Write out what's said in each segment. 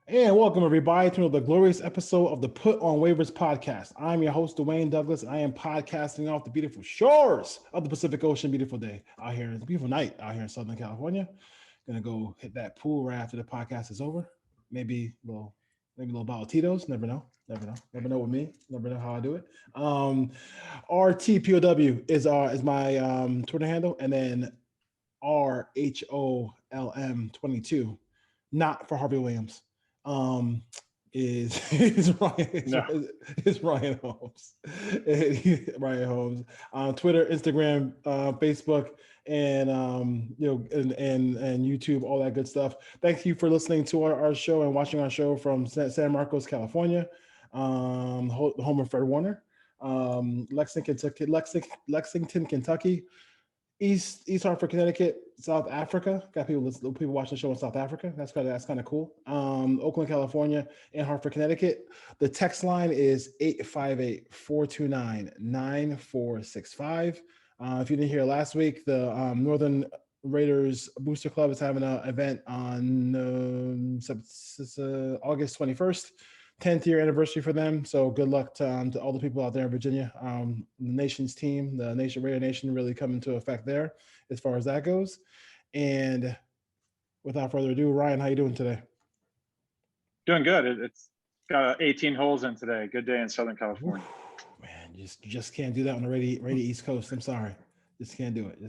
And welcome everybody to the glorious episode of the Put on Waivers podcast. I'm your host, Dwayne Douglas. I am podcasting off the beautiful shores of the Pacific Ocean. Beautiful day out here. It's a beautiful night out here in Southern California. Gonna go hit that pool right after the podcast is over. Maybe a little bottle of Tito's. Never know. Never know with me. Never know how I do it. RTPOW is my Twitter handle, and then RHOLM22, not for Harvey Williams. Is Ryan Holmes. Ryan Holmes on Twitter, Instagram, Facebook, and and YouTube, all that good stuff. Thank you for listening to our show and watching our show from San Marcos, California. Home of Fred Warner. Lexington, Kentucky. East Hartford, Connecticut, South Africa. Got people watching the show in South Africa. That's kind of cool. Oakland, California, and Hartford, Connecticut. The text line is 858-429-9465. If you didn't hear last week, the Northern Raiders Booster Club is having an event on August 21st. 10th year anniversary for them. So good luck to all the people out there in Virginia. The nation's team, the Raider Nation, really come into effect there as far as that goes. And without further ado, Ryan, how you doing today? Doing good. It's got 18 holes in today. Good day in Southern California. Oof, man, you just can't do that on the rainy East Coast. I'm sorry. Just can't do it.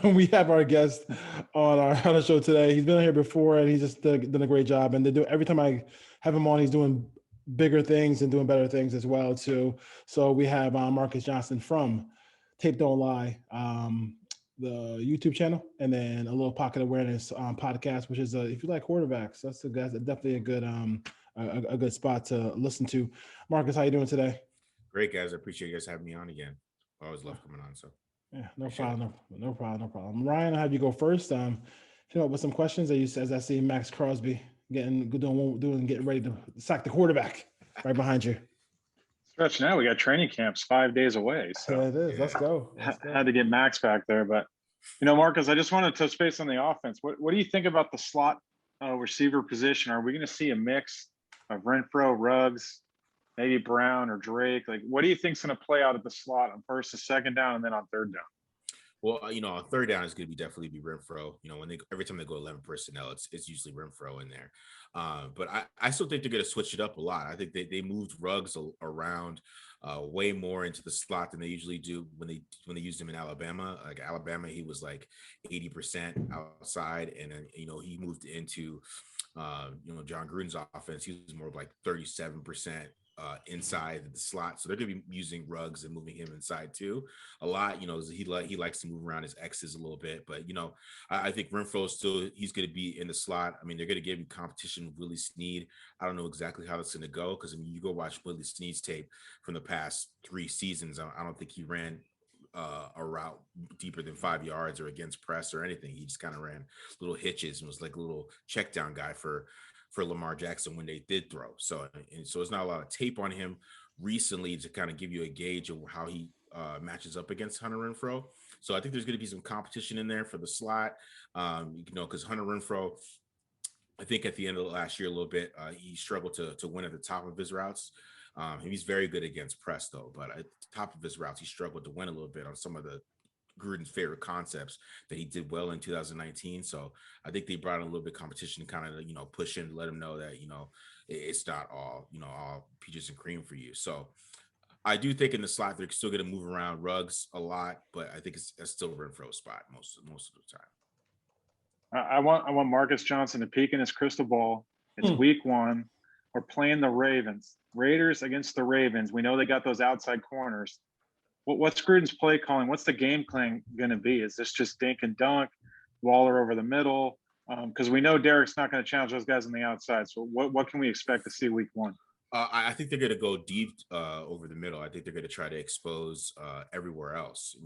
We have our guest on the show today. He's been here before, and he's just done a great job. And every time I have him on, he's doing bigger things and doing better things as well too. So we have Marcus Johnson from Tape Don't Lie, the YouTube channel, and then a little Pocket Awareness podcast, which is if you like quarterbacks, that's definitely a good a good spot to listen to. Marcus, how you doing today? Great, guys. I appreciate you guys having me on again. I always love coming on. So yeah, no problem. Ryan, I'll have you go first. With some questions as I see Max Crosby getting ready to sack the quarterback right behind you. Stretch now. We got training camps 5 days away. So it is. Let's go. Had to get Max back there, but Marcus, I just want to touch base on the offense. What do you think about the slot receiver position? Are we going to see a mix of Renfrow, Ruggs, maybe Brown or Drake? Like, what do you think's going to play out at the slot on first and second down, and then on third down? Well, on third down is going to definitely be Renfrow. Every time they go 11 personnel, it's usually Renfrow in there. But I still think they're going to switch it up a lot. I think they moved Ruggs around way more into the slot than they usually do when they used him in Alabama. Like Alabama, he was like 80% outside, and then he moved into John Gruden's offense. He was more of like 37% inside the slot, so they're going to be using Ruggs and moving him inside too a lot. He likes to move around his X's a little bit, but I think Renfro he's going to be in the slot. I mean, they're going to give him competition with Willie Snead. I don't know exactly how that's going to go, because you go watch Willie Snead's tape from the past 3 seasons. I don't think he ran a route deeper than 5 yards or against press or anything. He just kind of ran little hitches and was like a little check down guy for Lamar Jackson when they did throw. So it's not a lot of tape on him recently to kind of give you a gauge of how he matches up against Hunter Renfrow. So I think there's going to be some competition in there for the slot, because Hunter Renfrow, I think at the end of the last year a little bit, he struggled to win at the top of his routes. He's very good against press though, but at the top of his routes, he struggled to win a little bit on some of the Gruden's favorite concepts that he did well in 2019. So I think they brought in a little bit of competition to kind of, push in to let him know that, it's not all peaches and cream for you. So I do think in the slot, they're still going to move around Ruggs a lot, but I think it's still Renfro's spot most of the time. I want Marcus Johnson to peek in his crystal ball. It's week 1. We're playing the Ravens. Raiders against the Ravens. We know they got those outside corners. What's Gruden's play calling? What's the game plan going to be? Is this just dink and dunk, Waller over the middle? Because we know Derek's not going to challenge those guys on the outside. So what can we expect to see week 1? I think they're going to go deep over the middle. I think they're going to try to expose everywhere else.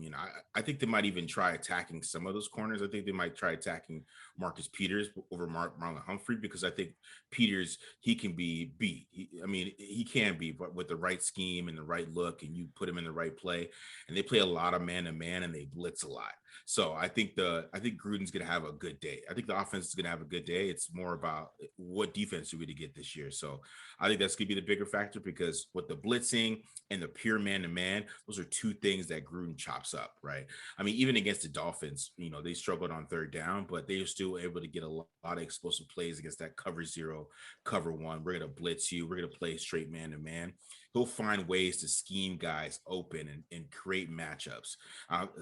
I think they might even try attacking some of those corners. I think they might try attacking Marcus Peters over Marlon Humphrey, because I think Peters, he can be beat. He can be, but with the right scheme and the right look, and you put him in the right play. And they play a lot of man-to-man, and they blitz a lot. So I think Gruden's gonna have a good day. I think the offense is gonna have a good day. It's more about what defense are we to get this year. So I think that's gonna be the bigger factor, because with the blitzing and the pure man-to-man, those are two things that Gruden chops up, right? I mean, even against the Dolphins, they struggled on third down, but they are still able to get a lot of explosive plays against that cover zero, cover one. We're gonna blitz you. We're gonna play straight man-to-man. He'll find ways to scheme guys open and create matchups.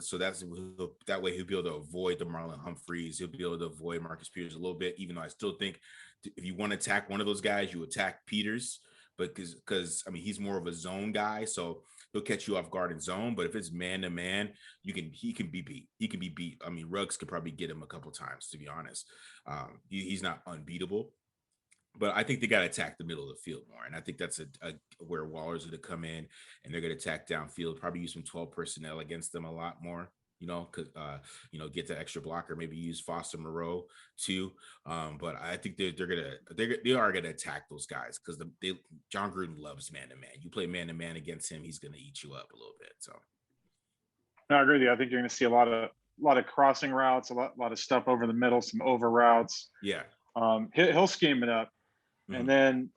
So that way he'll be able to avoid the Marlon Humphreys. He'll be able to avoid Marcus Peters a little bit, even though I still think if you want to attack one of those guys, you attack Peters, but because I mean he's more of a zone guy, so he'll catch you off guard in zone. But if it's man to man, he can be beat. He can be beat. I mean, Ruggs could probably get him a couple times, to be honest. He's not unbeatable. But I think they got to attack the middle of the field more. And I think that's where Waller's going to come in, and they're going to attack downfield, probably use some 12 personnel against them a lot more, get the extra blocker, maybe use Foster Moreau too. But I think they are going to attack those guys, because John Gruden loves man-to-man. You play man-to-man against him, he's going to eat you up a little bit. So. No, I agree with you. I think you're going to see a lot of crossing routes, a lot of stuff over the middle, some over routes. Yeah. He'll scheme it up. And then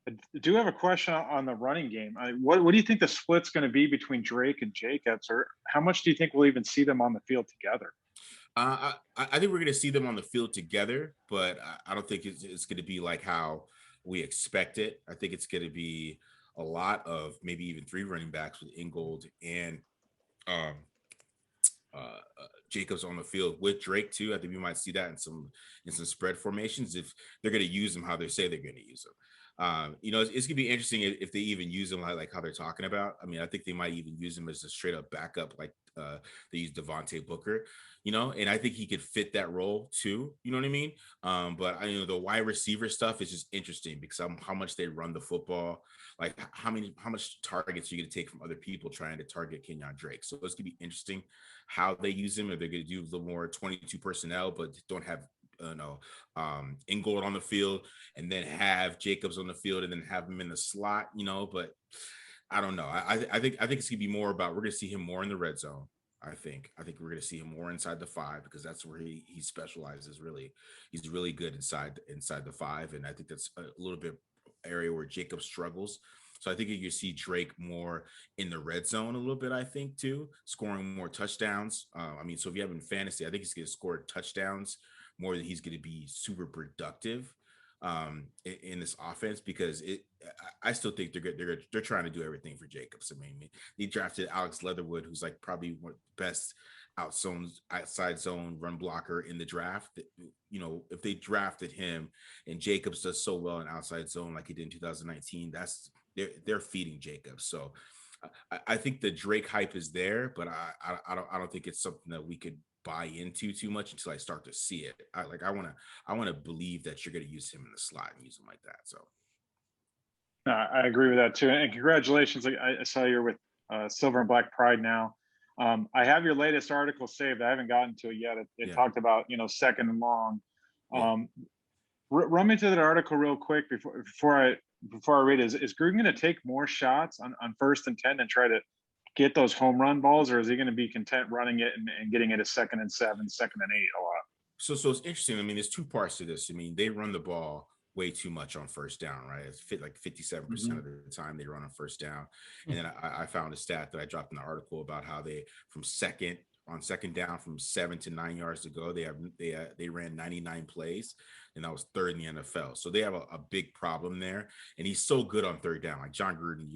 I do have a question on the running game. What do you think the split's going to be between Drake and Jacobs, or how much do you think we'll even see them on the field together? I think we're going to see them on the field together, but I don't think it's going to be like how we expect it. I think it's going to be a lot of maybe even three running backs with Ingold and Jacobs on the field with Drake too. I think we might see that in some spread formations if they're going to use them how they say they're going to use them. It's gonna be interesting if they even use them like how they're talking about. I mean, I think they might even use them as a straight up backup, like they use Devontae Booker, and I think he could fit that role too. You know what I mean? But the wide receiver stuff is just interesting because how much they run the football, like how much targets are you going to take from other people trying to target Kenyon Drake. So it's gonna be interesting how they use him. If they're going to do a little more 22 personnel, but don't have Ingold on the field, and then have Jacobs on the field, and then have him in the slot, but I don't know. I think it's gonna be more about, we're gonna see him more in the red zone. I think we're gonna see him more inside the 5, because that's where he specializes. Really, he's really good inside the 5, and I think that's a little bit area where Jacob struggles. So I think you see Drake more in the red zone a little bit, I think, too, scoring more touchdowns. So if you have him in fantasy, I think he's going to score touchdowns more than he's going to be super productive in this offense, because I still think they're trying to do everything for Jacobs. I mean, they drafted Alex Leatherwood, who's like probably one of the best outside zone run blocker in the draft. If they drafted him and Jacobs does so well in outside zone like he did in 2019, they're feeding Jacobs. So I think the Drake hype is there, but I don't think it's something that we could buy into too much until I start to see it. I want to believe that you're going to use him in the slot and use him like that. So I agree with that too. And congratulations. I saw you're with Silver and Black Pride now. I have your latest article saved. I haven't gotten to it yet. It talked about, second and long. Run me through that article real quick before I read it. Is Gruden going to take more shots on 1st and 10 and try to get those home run balls, or is he going to be content running it and getting it a 2nd and 7, 2nd and 8 a lot? So it's interesting. I mean, there's two parts to this. I mean, they run the ball way too much on first down, right? It's like 57% of the time they run on first down. And then I found a stat that I dropped in the article about how they, from second down from 7 to 9 yards to go, they ran 99 plays, and that was 3rd in the NFL. So they have a big problem there. And he's so good on 3rd down. Like John Gruden,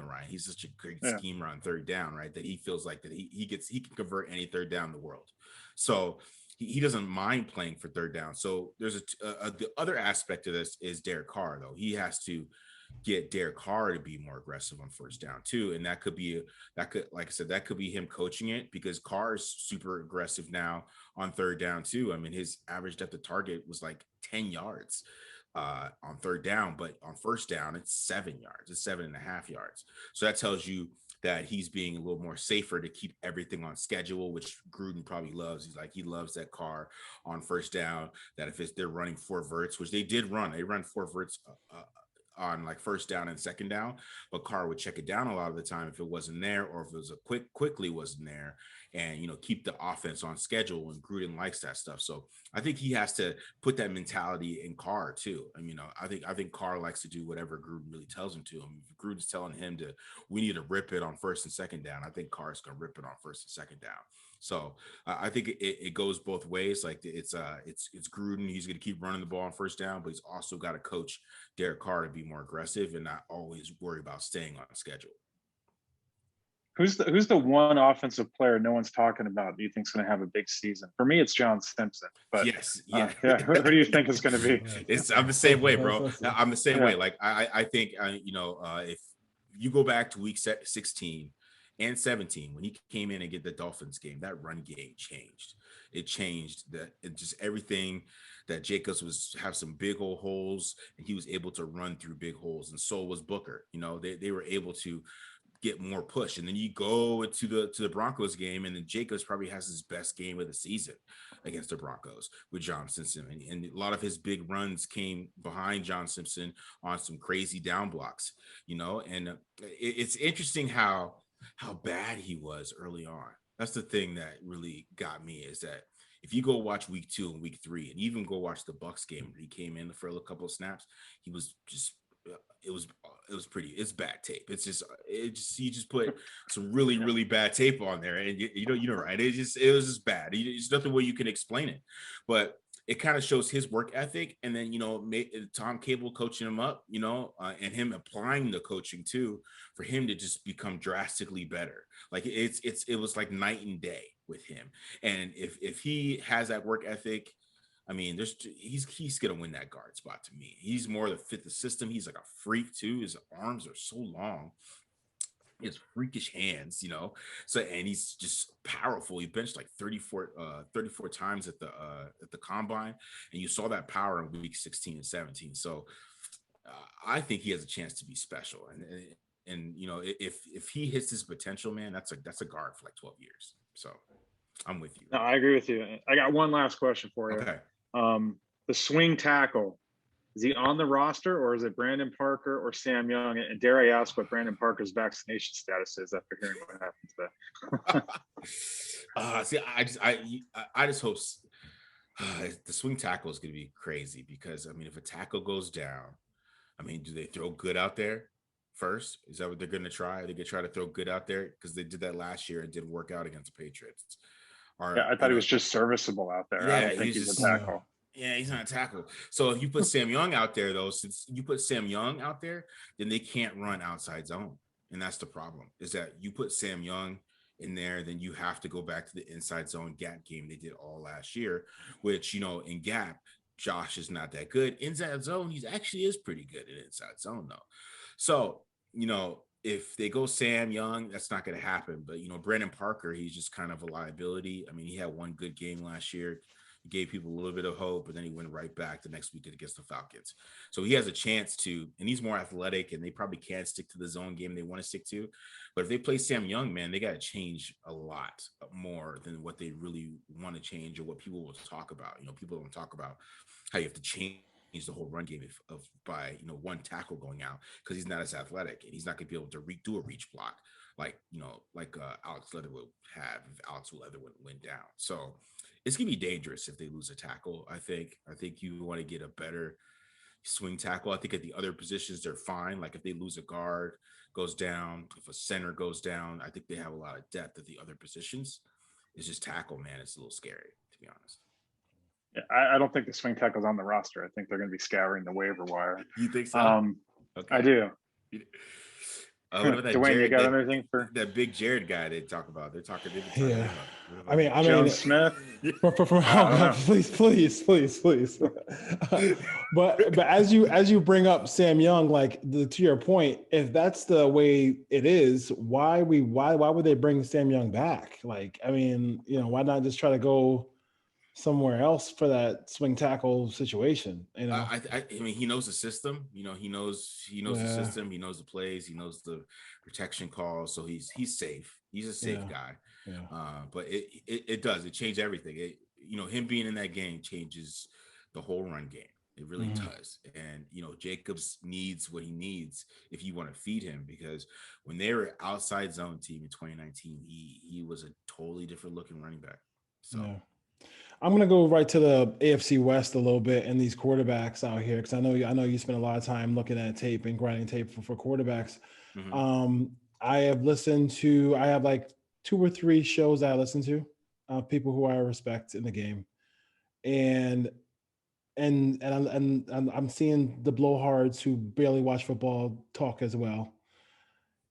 Ryan, he's such a great schemer on 3rd down, right? That he feels like that he can convert any 3rd down in the world. So he doesn't mind playing for 3rd down. So there's the other aspect of this is Derek Carr, though. He has to get Derek Carr to be more aggressive on 1st down too. And that could be him coaching it, because Carr is super aggressive now on 3rd down too. I mean, his average depth of target was like 10 yards on 3rd down, but on 1st down, it's 7 yards. It's 7.5 yards. So that tells you that he's being a little more safer to keep everything on schedule, which Gruden probably loves. He loves that Carr on 1st down, that if they're running 4 verts, which they did run, they run 4 verts on like first down and second down, but Carr would check it down a lot of the time if it wasn't there, or if it was a quickly wasn't there, and keep the offense on schedule. And Gruden likes that stuff. So I think he has to put that mentality in Carr too. I mean, I think Carr likes to do whatever Gruden really tells him to. I mean, if Gruden's telling him we need to rip it on first and second down, I think Carr's gonna rip it on first and second down. So I think it goes both ways. Like it's Gruden. He's going to keep running the ball on first down, but he's also got to coach Derek Carr to be more aggressive and not always worry about staying on schedule. Who's the one offensive player no one's talking about do you think is going to have a big season? For me, it's John Simpson. But yes, who do you think is going to be? I'm the same way, bro. I'm the same way. Like I think if you go back to week 16 and 17, when he came in and get the Dolphins game, that run game changed. It changed just everything. That Jacobs have some big old holes, and he was able to run through big holes, and so was Booker. They were able to get more push. And then you go to the Broncos game, and then Jacobs probably has his best game of the season against the Broncos with John Simpson. And a lot of his big runs came behind John Simpson on some crazy down blocks, and it's interesting how bad he was early on. That's the thing that really got me, is that if you go watch week 2 and week 3, and even go watch the Bucs game where he came in for a couple of snaps, he was just it's bad tape. You just put some really bad tape on there, and right. It was just bad. There's nothing way you can explain it, but it kind of shows his work ethic. And then, Tom Cable coaching him up, and him applying the coaching too, for him to just become drastically better. Like it was like night and day with him. And if he has that work ethic, I mean, he's going to win that guard spot to me. He's more to fit the system. He's like a freak too. His arms are so long. He has freakish hands, So, and he's just powerful. He benched like 34 times at the combine, and you saw that power in week 16 and 17. So, I think he has a chance to be special. And if he hits his potential, man, that's a guard for like 12 years. So, I'm with you. No, I agree with you. I got one last question for you. Okay. The swing tackle, is he on the roster, or is it Brandon Parker or Sam Young? And dare I ask what Brandon Parker's vaccination status is after hearing what happened today? I just hope the swing tackle is going to be crazy, because I mean, if a tackle goes down, I mean, do they throw good out there first? Is that what they're going to try? Are they going to try to throw good out there? Because they did that last year and didn't work out against the Patriots. I thought he was just serviceable out there. Yeah, I don't think he's a tackle. Yeah, he's not a tackle. So if you put Sam Young out there, though, since you put Sam Young out there, then they can't run outside zone. And that's the problem, is that you put Sam Young in there, then you have to go back to the inside zone gap game they did all last year, which, in gap, Josh is not that good. Inside zone, he actually is pretty good at inside zone, though. So, if they go Sam Young, that's not going to happen. But, Brandon Parker, he's just kind of a liability. I mean, he had one good game last year. He gave people a little bit of hope, but then he went right back the next week against the Falcons. So he has a chance to, and he's more athletic, and they probably can't stick to the zone game they want to stick to. But if they play Sam Young, man, they got to change a lot more than what they really want to change, or what people will talk about. People don't talk about how you have to change the whole run game by one tackle going out, because he's not as athletic, and he's not going to be able to do a reach block like Alex Leatherwood had if Alex Leatherwood went down. So it's gonna be dangerous if they lose a tackle. I think you want to get a better swing tackle. I think at the other positions they're fine. Like if they lose a guard goes down, if a center goes down, I think they have a lot of depth at the other positions. It's just tackle, man. It's a little scary, to be honest. Yeah, I don't think the swing tackle's on the roster. I think they're going to be scouring the waiver wire. You think so? Okay. I do. What about that Dwayne, you got anything for that big Jared guy they talk about? They're talking. Yeah. I mean, Joe Smith. Please. but as you bring up Sam Young, like to your point, if that's the way it is, why would they bring Sam Young back? Like, I mean, why not just try to go somewhere else for that swing tackle situation? I mean, he knows the system. He knows the system. He knows the plays. He knows the protection calls. So he's safe. He's a safe guy. Yeah. But it does. It changed everything. Him being in that game changes the whole run game. It really does. And, Jacobs needs what he needs if you want to feed him, because when they were outside zone team in 2019, he was a totally different looking running back. So Yeah. I'm gonna go right to the AFC West a little bit and these quarterbacks out here, because I know you spend a lot of time looking at tape and grinding tape for quarterbacks. I have like 2 or 3 shows that I listen to, people who I respect in the game, and I'm seeing the blowhards who barely watch football talk as well.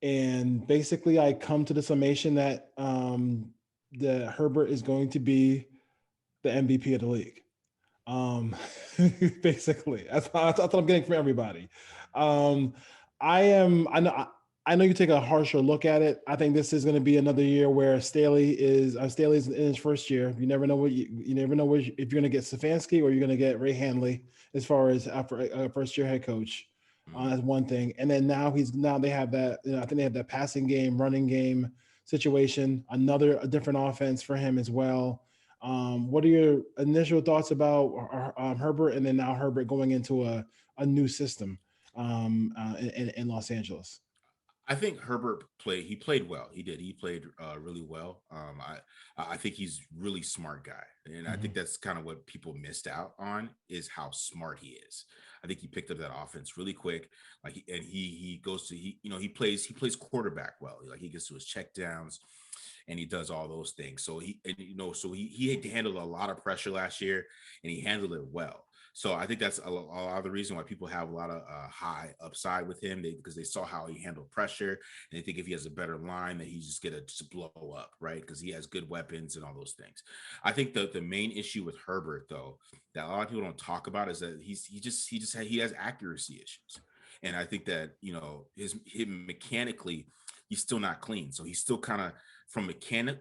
And basically, I come to the summation that the Herbert is going to be the MVP of the league. Um, Basically, that's what I'm getting from everybody. Um, I know you take a harsher look at it. I think this is going to be another year where Staley's in his first year. You never know you never know if you're going to get Stefanski or you're going to get Ray Handley as far as a first year head coach. That's one thing. And then now they have that. I think they have that passing game, running game situation. A different offense for him as well. What are your initial thoughts about Herbert, and then now Herbert going into a new system in Los Angeles? I think Herbert played well. He did. He played really well. I think he's really smart guy. And I think that's kind of what people missed out on, is how smart he is. I think he picked up that offense really quick. He plays quarterback well. Like, he gets to his check downs and he does all those things. So he had to handle a lot of pressure last year, and he handled it well. So I think that's a lot of the reason why people have a lot of high upside with him, because they saw how he handled pressure, and they think if he has a better line that he's just going to blow up, right? Because he has good weapons and all those things. I think the main issue with Herbert, though, that a lot of people don't talk about, is that he has accuracy issues, and I think that him mechanically, he's still not clean. So he's still kind of, from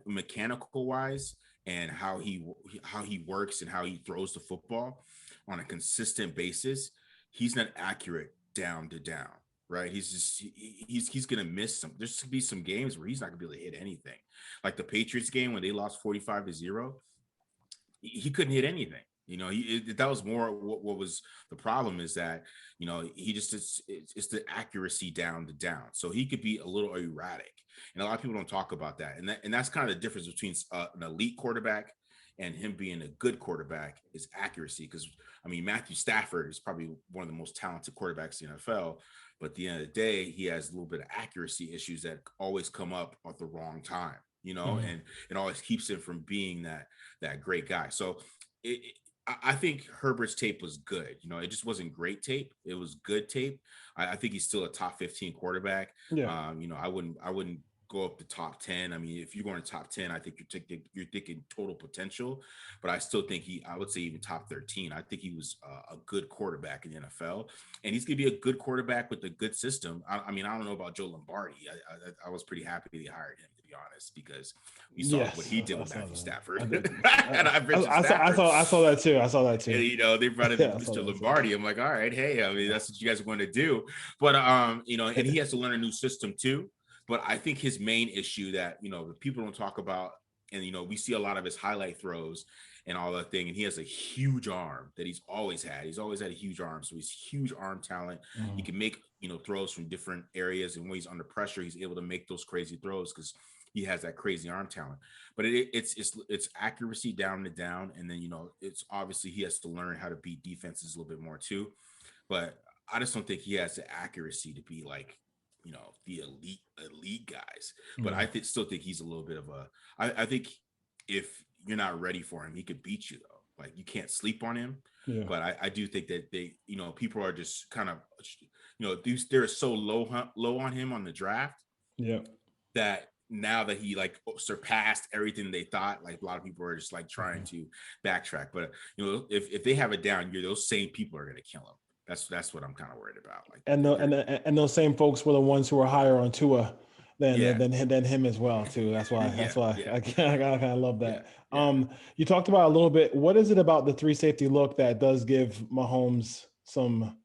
mechanical wise, and how he works and how he throws the football on a consistent basis, he's not accurate down to down, right? He's gonna miss some. There's gonna be some games where he's not gonna be able to hit anything. Like the Patriots game when they lost 45-0, he couldn't hit anything. That was more what was the problem, is that it's the accuracy down to down. So he could be a little erratic, and a lot of people don't talk about that. And that's kind of the difference between an elite quarterback and him being a good quarterback, is accuracy. Because Matthew Stafford is probably one of the most talented quarterbacks in the NFL, but at the end of the day, he has a little bit of accuracy issues that always come up at the wrong time, and it always keeps him from being that great guy. So I think Herbert's tape was good. It just wasn't great tape. It was good tape. I think he's still a top 15 quarterback. Yeah. I wouldn't go up to top 10. If you're going to top 10, I think you're thinking total potential, but I still think I would say even top 13. I think he was a good quarterback in the NFL, and he's going to be a good quarterback with a good system. I don't know about Joe Lombardi. I was pretty happy that he hired him, to be honest, because we saw what he did with Matthew Stafford. I saw that too. And, they brought in Mr. Lombardi. I'm like, all right, hey, that's what you guys are going to do. But and he has to learn a new system too. But I think his main issue that, the people don't talk about, and, we see a lot of his highlight throws and all that thing, and he has a huge arm that he's always had. He's always had a huge arm. So he's huge arm talent. He can make, throws from different areas, and when he's under pressure, he's able to make those crazy throws because he has that crazy arm talent. But it's accuracy down to down. And then, it's obviously he has to learn how to beat defenses a little bit more too. But I just don't think he has the accuracy to be like, the elite guys. But I still think he's a little bit of I think if you're not ready for him, he could beat you, though. Like, you can't sleep on him. Yeah. But I do think that they, people are just kind of, they're so low on him on the draft. Yeah. That now that he surpassed everything they thought, like, a lot of people are just like trying to backtrack. But if they have a down year, those same people are going to kill him. That's what I'm kind of worried about. Like, and those same folks were the ones who were higher on Tua than him as well too. That's why I kind of love that. Yeah. You talked about a little bit. What is it about the 3 safety look that does give Mahomes some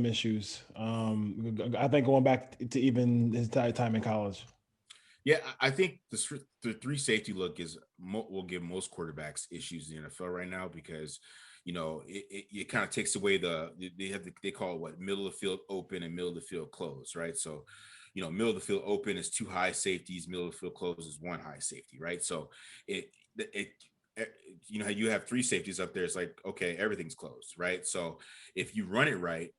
issues? I think going back to even his time in college. Yeah, I think the three safety look will give most quarterbacks issues in the NFL right now because, it kind of takes away they call it what, middle of the field open and middle of the field close, right? So, middle of the field open is two high safeties, middle of the field close is one high safety, right? So it you have three safeties up there. It's like, okay, everything's closed, right? So if you run it right,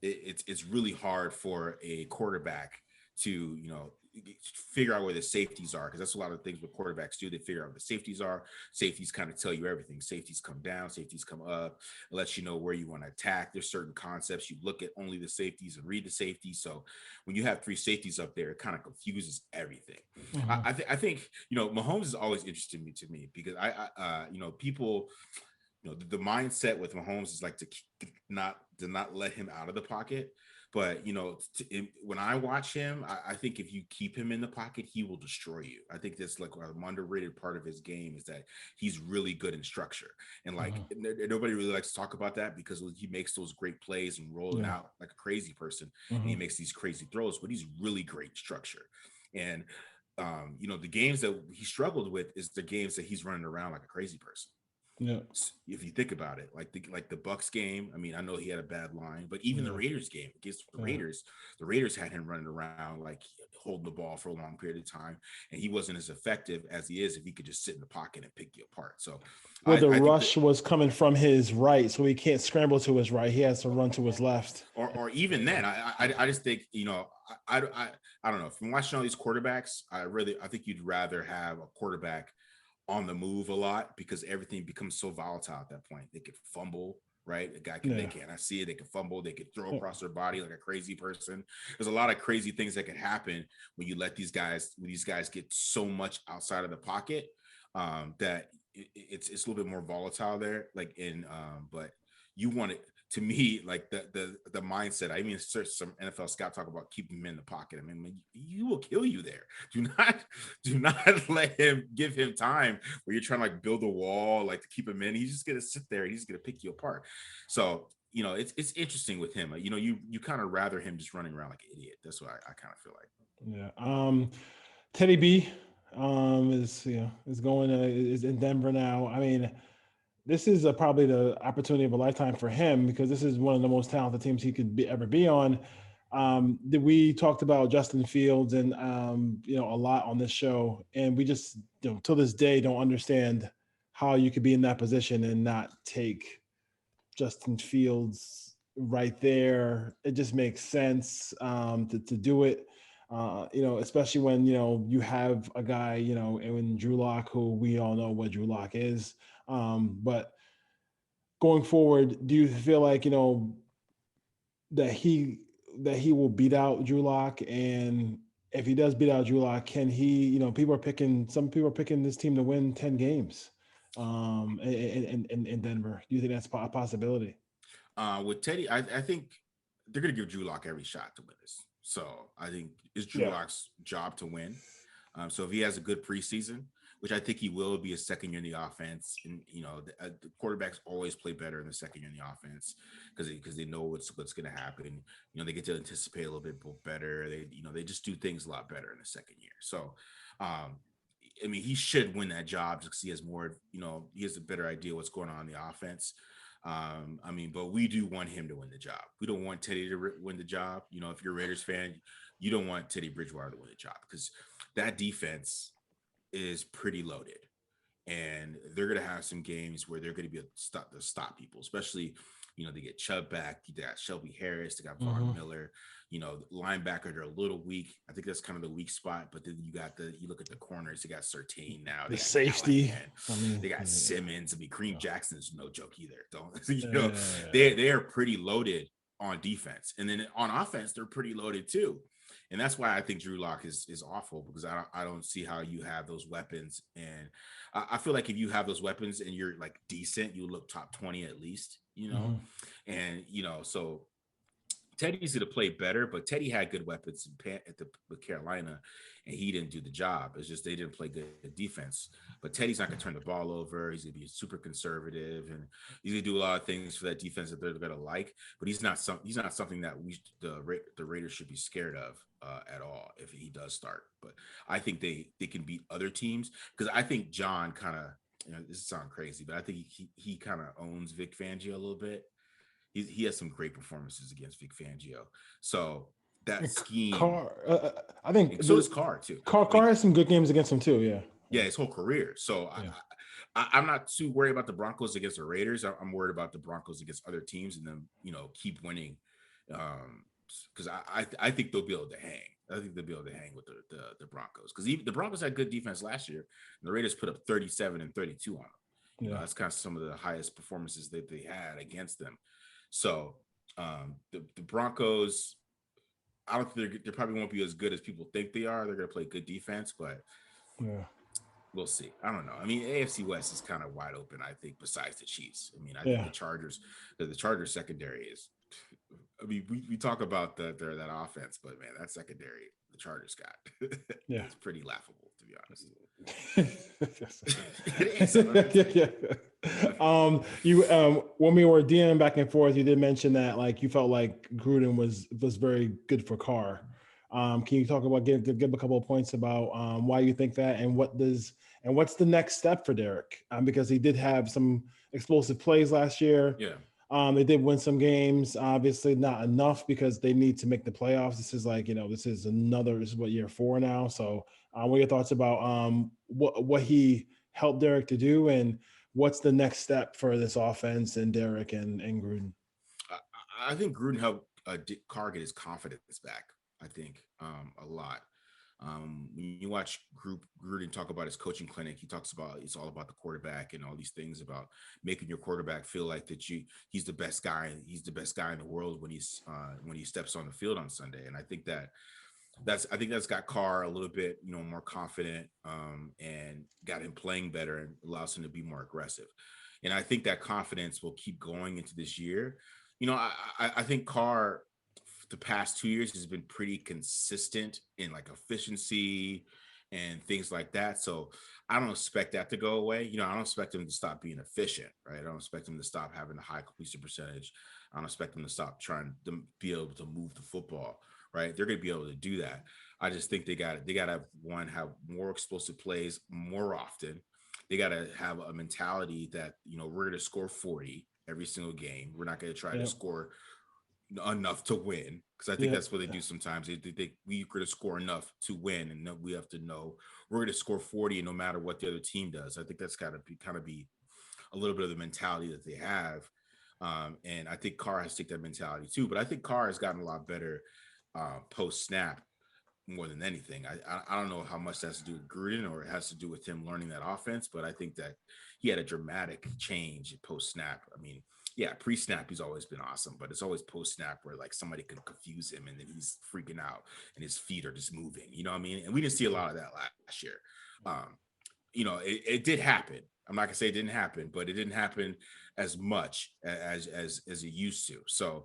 it's really hard for a quarterback to figure out where the safeties are, because that's a lot of things what quarterbacks do. They figure out where the safeties are. Safeties kind of tell you everything. Safeties come down, safeties come up. It lets you know where you want to attack. There's certain concepts you look at only the safeties and read the safeties. So when you have three safeties up there, it kind of confuses everything. Mhm. I think Mahomes is always interesting to me because people, the mindset with Mahomes is like to not let him out of the pocket. But when I watch him, I think if you keep him in the pocket, he will destroy you. I think that's like an underrated part of his game is that he's really good in structure, and like nobody really likes to talk about that because he makes those great plays and rolling Yeah. out like a crazy person, and he Mhm. makes these crazy throws. But he's really great in structure, and the games that he struggled with is the games that he's running around like a crazy person. Yeah. If you think about it, like the Bucks game, I mean, I know he had a bad line, but even the Yeah. Raiders game against Yeah. the Raiders had him running around like holding the ball for a long period of time, and he wasn't as effective as he is if he could just sit in the pocket and pick you apart. So Well, the I think that, rush was coming from his right, so he can't scramble to his right. He has to run to his left. or even then, I just think I don't know. From watching all these quarterbacks, I think you'd rather have a quarterback on the move a lot because everything becomes so volatile at that point. They could fumble, right? They Yeah. cannot see it. They could fumble. They could throw Oh, across their body like a crazy person. There's a lot of crazy things that can happen when you let these guys get so much outside of the pocket that it's a little bit more volatile there. But you want it to me like the mindset. I mean, some NFL scout talk about keeping him in the pocket. I mean, you will kill you there. Do not let him give him time where you're trying to like build a wall, like to keep him in. He's just gonna sit there and he's gonna pick you apart. So it's interesting with him. You kind of rather him just running around like an idiot. That's what I kind of feel like. yeah. Teddy B, is going is in Denver now. I mean, this is probably the opportunity of a lifetime for him because this is one of the most talented teams he could ever be on. We talked about Justin Fields and a lot on this show, and we just till this day don't understand how you could be in that position and not take Justin Fields right there. It just makes sense to do it. Especially when you have a guy in Drew Lock, who we all know what Drew Lock is. But going forward, do you feel like that he will beat out Drew Lock? And if he does beat out Drew Lock, can he? Some people are picking this team to win 10 games in Denver. Do you think that's a possibility? With Teddy, I think they're going to give Drew Lock every shot to win this. So I think it's Drew Yeah. Lock's job to win. So if he has a good preseason, which I think he will, be a second year in the offense, and the quarterbacks always play better in the second year in the offense because they know what's going to happen. They get to anticipate a little bit better. They just do things a lot better in the second year. So, I mean, he should win that job just because he has more. He has a better idea what's going on in the offense. But we do want him to win the job. We don't want Teddy to win the job. If you're a Raiders fan, you don't want Teddy Bridgewater to win the job because that defense is pretty loaded, and they're going to have some games where they're going to be able to stop people, especially they get Chubb back, they got Shelby Harris, they got Von Miller. The linebacker, they're a little weak. I think that's kind of the weak spot. But then you look at the corners, they got Surtain now, they The got safety. Callahan, they got Simmons. I mean, Kareem Jackson's no joke either. Yeah. They are pretty loaded on defense, and then on offense, they're pretty loaded too. And that's why I think Drew Lock is awful, because I don't see how you have those weapons. And I feel like if you have those weapons and you're like decent, you look top 20 at least, Mhm. And so Teddy's going to play better, but Teddy had good weapons with Carolina, and he didn't do the job. It's just they didn't play good defense. But Teddy's not going to turn the ball over. He's going to be super conservative, and he's going to do a lot of things for that defense that they're going to like. But he's not something that the Raiders should be scared of at all if he does start. But I think they can beat other teams, because I think John kind of, this sounds crazy, but I think he kind of owns Vic Fangio a little bit. He has some great performances against Vic Fangio. So that scheme, Carr, I think so does Carr too. Carr has some good games against him too. Yeah. Yeah, his whole career. So yeah. I'm not too worried about the Broncos against the Raiders. I'm worried about the Broncos against other teams and them, keep winning. Because I think they'll be able to hang. I think they'll be able to hang with the Broncos, because the Broncos had good defense last year, and the Raiders put up 37 and 32 on them. That's kind of some of the highest performances that they had against them. So the Broncos, I don't think they probably won't be as good as people think they are. They're going to play good defense, but we'll see. I don't know. I mean, AFC West is kind of wide open, I think, besides the Chiefs. I mean, I think the Chargers secondary is, I mean, we talk about that offense, but man, that secondary the Chargers got, it's pretty laughable, to be honest. When we were dealing back and forth, you did mention that like you felt like Gruden was very good for Carr. Can you talk about give a couple of points about why you think that, and what's the next step for Derek? Because he did have some explosive plays last year. Yeah. They did win some games, obviously not enough because they need to make the playoffs. This is like, this is what, year 4 now. So what are your thoughts about what he helped Derek to do, and what's the next step for this offense and Derek and Gruden? I think Gruden helped Carr get his confidence back, I think, a lot. When you watch Gruden talk about his coaching clinic, he talks about it's all about the quarterback and all these things about making your quarterback feel like that he's the best guy. He's the best guy in the world when he steps on the field on Sunday. And I think that's got Carr a little bit, more confident, and got him playing better and allows him to be more aggressive. And I think that confidence will keep going into this year. I think Carr, the past 2 years, has been pretty consistent in like efficiency and things like that. So I don't expect that to go away. I don't expect him to stop being efficient, right? I don't expect him to stop having a high completion percentage. I don't expect him to stop trying to be able to move the football, right? They're going to be able to do that. I just think they got to have more explosive plays more often. They got to have a mentality that, we're going to score 40 every single game. We're not going to try to score enough to win, because I think that's what they do sometimes. We're going to score enough to win, and we have to know we're going to score 40 no matter what the other team does. I think that's got to be a little bit of the mentality that they have, and I think Carr has to take that mentality too. But I think Carr has gotten a lot better post snap more than anything. I don't know how much that has to do with Gruden or it has to do with him learning that offense, but I think that he had a dramatic change post snap. I mean, yeah, pre-snap, he's always been awesome, but it's always post-snap where like somebody can confuse him and then he's freaking out and his feet are just moving. You know what I mean? And we didn't see a lot of that last year. It did happen. I'm not gonna say it didn't happen, but it didn't happen as much as it used to. So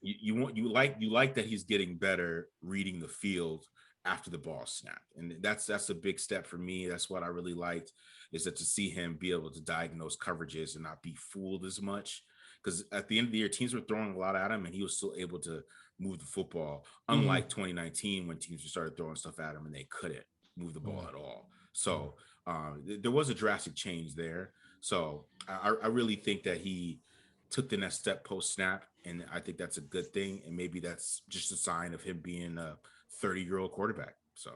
you like that he's getting better reading the field after the ball snapped, and that's a big step for me. That's what I really liked, is that to see him be able to diagnose coverages and not be fooled as much, because at the end of the year, teams were throwing a lot at him and he was still able to move the football, unlike 2019 when teams started throwing stuff at him and they couldn't move the ball at all. So there was a drastic change there. So I really think that he took the next step post snap, and I think that's a good thing, and maybe that's just a sign of him being a 30-year-old quarterback. So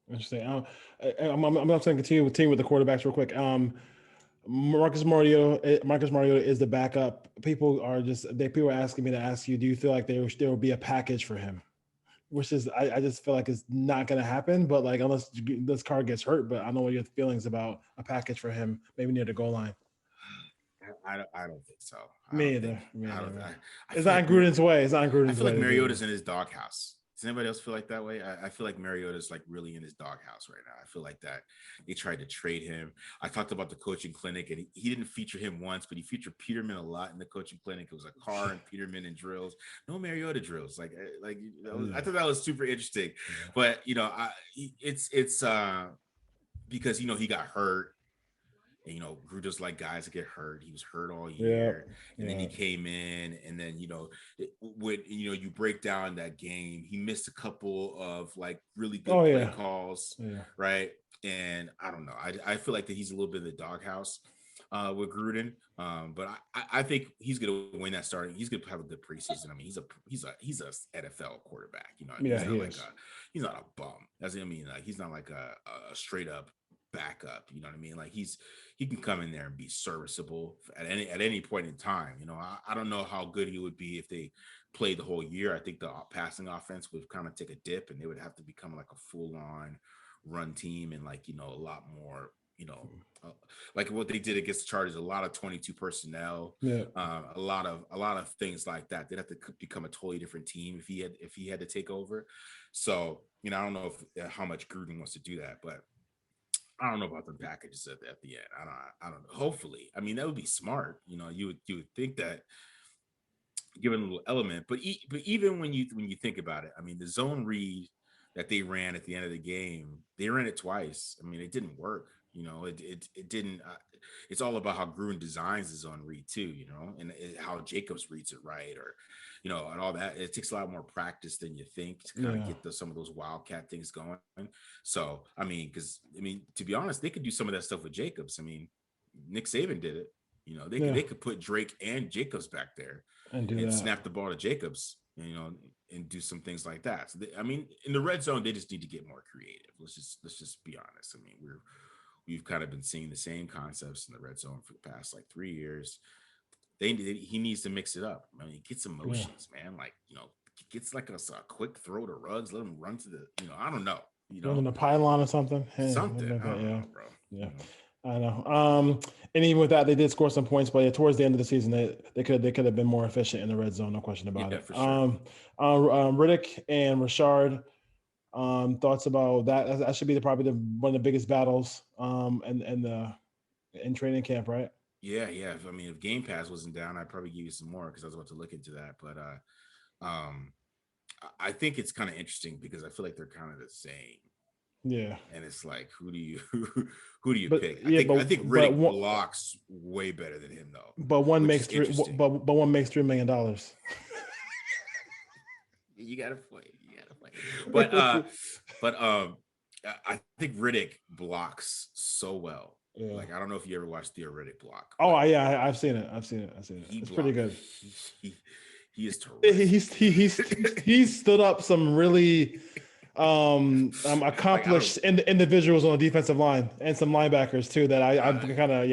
interesting. I'm not going to continue with the quarterbacks real quick. Marcus Mariota is the backup. People are asking me to ask you, do you feel like there will be a package for him? Which is, I just feel like it's not going to happen, but like unless this Carr gets hurt. But I know what your feelings about a package for him, maybe near the goal line. I don't think so. Me either. It's not in Gruden's way. I feel like Mariota's in his doghouse. Does anybody else feel like that way? I feel like Mariota's like really in his doghouse right now. I feel like that they tried to trade him. I talked about the coaching clinic, and he didn't feature him once, but he featured Peterman a lot in the coaching clinic. It was a Carr and Peterman and drills, no Mariota drills. I thought that was super interesting. Yeah. But it's because he got hurt. And, Drew does like guys that get hurt. He was hurt all year, and then he came in, and then when you break down that game, he missed a couple of like really good play calls, right? And I don't know. I feel like that he's a little bit in the doghouse with Gruden, but I think he's gonna win that starting. He's gonna have a good preseason. I mean, he's a NFL quarterback. He's not a bum. Like he's not like a straight up backup. You know what I mean? Like he can come in there and be serviceable at any point in time. I don't know how good he would be if they played the whole year. I think the passing offense would kind of take a dip, and they would have to become like a full on run team, and like a lot more like what they did against the Chargers, a lot of 22 personnel, a lot of things like that. They'd have to become a totally different team if he had to take over. So I don't know how much Gruden wants to do that, but I don't know about the packages at the end. I don't know. Hopefully, I mean, that would be smart. You would think that, given a little element, but even when you think about it, I mean, the zone read that they ran at the end of the game, they ran it twice. I mean, it didn't work. It didn't. It's all about how Gruden designs his zone read too. And how Jacobs reads it right, or and all that. It takes a lot more practice than you think to kind of get some of those wildcat things going. So, I mean, to be honest, they could do some of that stuff with Jacobs. I mean, Nick Saban did it. They could put Drake and Jacobs back there and snap the ball to Jacobs, and do some things like that. So, in the red zone, they just need to get more creative. Let's just be honest. I mean, we've kind of been seeing the same concepts in the red zone for the past like 3 years. He needs to mix it up. I mean, get some motions, man. Like, gets like a quick throw to Ruggs, let him run to the, I don't know. On the pylon or something. Something. I don't know, bro. Yeah. I know. And even with that, they did score some points, but towards the end of the season, they could have been more efficient in the red zone, no question about it. For sure. Riddick and Rashard. Thoughts about that? That should be probably one of the biggest battles in training camp, right? Yeah. I mean, if Game Pass wasn't down, I'd probably give you some more because I was about to look into that. But I think it's kind of interesting because I feel like they're kind of the same. Yeah. And it's like, who do you pick? I think Riddick blocks way better than him though. But one makes $3 million. You gotta play. But I think Riddick blocks so well. Yeah. Like, I don't know if you ever watched the Riddick block. Oh yeah, I've seen it. It's pretty good. He is terrific. He's stood up some really accomplished individuals on the defensive line and some linebackers too. That I'm kind of He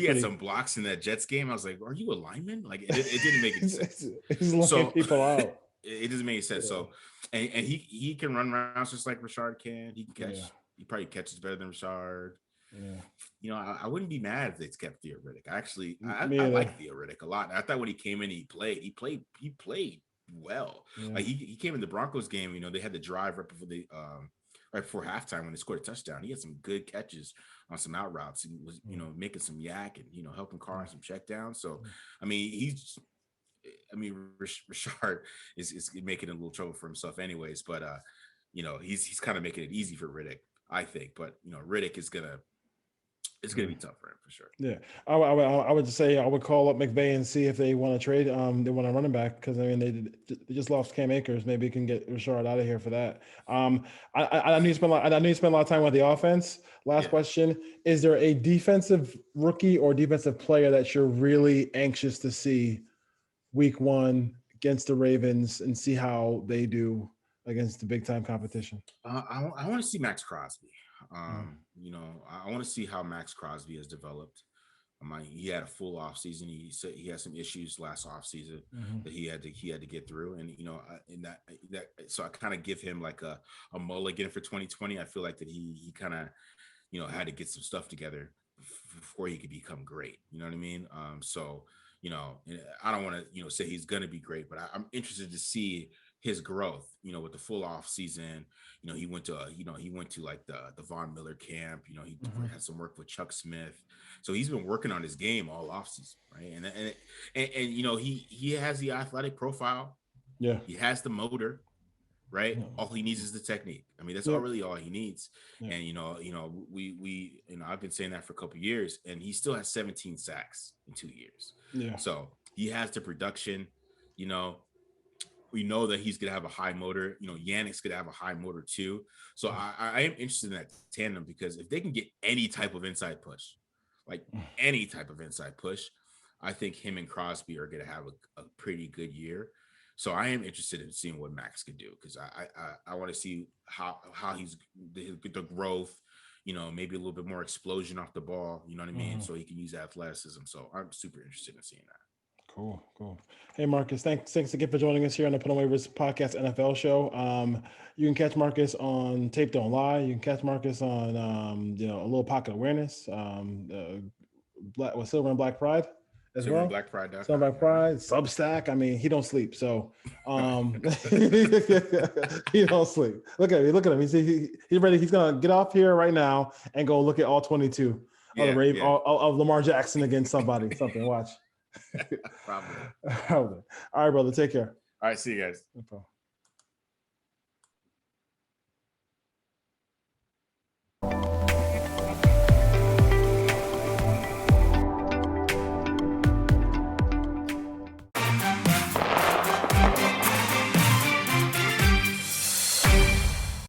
had some blocks in that Jets game. I was like, are you a lineman? Like it didn't make any sense. He's locking people out. It doesn't make any sense. Yeah. So and he can run routes just like Rashard can. He can catch. Yeah. He probably catches better than Rashard. Yeah. I wouldn't be mad if they kept Theo Riddick. Actually, I like Theo Riddick a lot. I thought when he came in, he played well. Yeah. Like he came in the Broncos game. They had the drive right before halftime when they scored a touchdown. He had some good catches on some out routes. He was making some yak and helping Carr on some check down. So Rashard is making a little trouble for himself anyways, but he's kind of making it easy for Riddick, I think. But Riddick is it's gonna be tough for him for sure. Yeah, I would just say I would call up McVay and see if they want to trade. They want a running back because they just lost Cam Akers. Maybe you can get Rashard out of here for that. I know you spend a lot of time with the offense. Last question: is there a defensive rookie or defensive player that you're really anxious to see Week 1 against the Ravens and see how they do against the big time competition? I want to see Max Crosby. I want to see how Max Crosby has developed. He had a full off season. He said he had some issues last off season that he had to get through, and in that so I kind of give him like a mulligan for 2020. I feel like that he kind of had to get some stuff together before he could become great. You know what I mean? So I don't want to say he's going to be great, but I'm interested to see his growth, with the full off season. He went to like the Von Miller camp. He had some work with Chuck Smith. So he's been working on his game all off season, right? And he has the athletic profile. Yeah. He has the motor, right? All he needs is the technique. I mean, that's really all he needs. Yeah. And we I've been saying that for a couple of years, and he still has 17 sacks in 2 years. Yeah. So he has the production. We know that he's gonna have a high motor. Yannick's gonna have a high motor too. So I am interested in that tandem, because if they can get any type of inside push, I think him and Crosby are gonna have a pretty good year. So I am interested in seeing what Max can do, because I want to see how he's the growth, maybe a little bit more explosion off the ball, you know what I mean? So he can use athleticism. So I'm super interested in seeing that. Cool. Hey, Marcus, thanks again for joining us here on the Put on Waivers podcast NFL show. You can catch Marcus on Tape Don't Lie. You can catch Marcus on a little pocket awareness, Silver and Black Pride. Silver and Black Pride. Silver and Black Pride, Substack. I mean, he don't sleep. So he don't sleep. Look at him. He's ready. He's gonna get off here right now and go look at all 22 of Lamar Jackson against something. Watch. Probably. All right, brother. Take care. All right. See you guys. No problem.